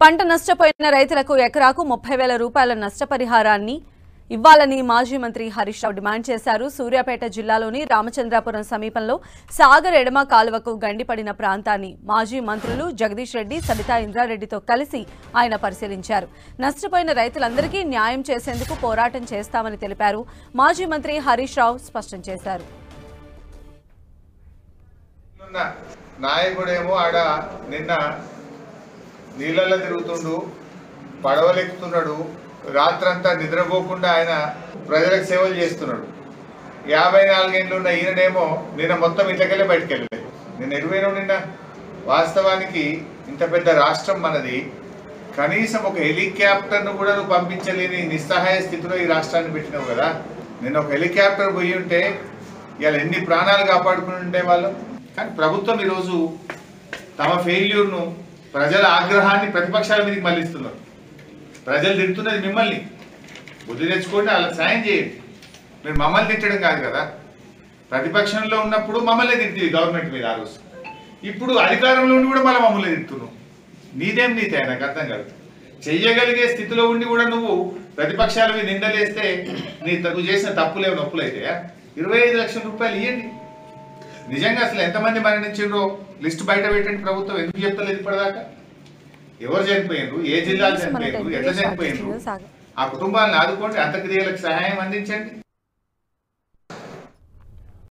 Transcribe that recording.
పంట నష్టపోయిన రైతులకు ఎకరాకు 30,000 రూపాయల నష్టపరిహారాన్ని ఇవ్వాలని మాజీ మంత్రి హరీష్ రావు డిమాండ్ చేశారు. సూర్యాపేట జిల్లాలోని రామచంద్రాపురం సమీపంలో సాగర్ ఎడమ కాలువకు గండిపడిన ప్రాంతాన్ని మాజీ మంత్రులు జగదీష్ రెడ్డి, సబితా ఇంద్రారెడ్డితో కలిసి ఆయన పరిశీలించారు. నష్టపోయిన రైతులందరికీ న్యాయం చేసేందుకు పోరాటం చేస్తామని తెలిపారు. మాజీ మంత్రి హరీష్ రావు స్పష్టం చేశారు. నాయకుడేమో ఆడ నిన్న నీళ్ళల్లో తిరుగుతుండు, పడవలెక్కుతున్నాడు, రాత్రంతా నిద్రపోకుండా ఆయన ప్రజలకు సేవలు చేస్తున్నాడు. 54 ఏళ్ళు ఉన్న ఈయననేమో నిన్న మొత్తం ఇంట్లోకెళ్ళి బయటకు వెళ్ళలేదు. నిన్న ఎరువైనావు. నిన్న వాస్తవానికి ఇంత పెద్ద రాష్ట్రం మనది, కనీసం ఒక హెలికాప్టర్ను కూడా నువ్వు పంపించలేని నిస్సహాయ స్థితిలో ఈ రాష్ట్రాన్ని పెట్టినావు కదా. నిన్న ఒక హెలికాప్టర్ పోయి ఉంటే ఇవాళ ఎన్ని ప్రాణాలు కాపాడుకుని ఉండేవాళ్ళు. కానీ ప్రభుత్వం ఈరోజు తమ ఫెయిల్యూర్ను, ప్రజల ఆగ్రహాన్ని ప్రతిపక్షాల మీదకి మళ్ళిస్తున్నారు. ప్రజలు తిడుతున్నది మిమ్మల్ని. బుద్ధి తెచ్చుకోండి, వాళ్ళకి సాయం చేయండి. మీరు మమ్మల్ని తిట్టడం కాదు కదా. ప్రతిపక్షంలో ఉన్నప్పుడు మమ్మల్ని తిట్టి గవర్నమెంట్ మీద ఆ రోజు, ఇప్పుడు అధికారంలో ఉండి కూడా మళ్ళీ మమ్మల్ని తిడుతున్నావు. నీదేం నీతే నాకు అర్థం కాదు. చెయ్యగలిగే స్థితిలో ఉండి కూడా నువ్వు ప్రతిపక్షాల మీద నిందలేస్తే నువ్వు చేసిన తప్పులేవు నొప్పులైతే 25 లక్షల రూపాయలు ఇవ్వండి. నిజంగా అసలు ఎంతమంది మరణించిండ్రో లిస్ట్ బయట పెట్టండి. ప్రభుత్వం ఎందుకు చెప్తలేదు ఇప్పటిదాకా? ఎవరు చనిపోయినరు, ఏ జిల్లాలు చనిపోయినరు, ఎట్లా చనిపోయినరు, ఆ కుటుంబాలను ఆదుకోండి, అంత్యక్రియలకు సహాయం అందించండి.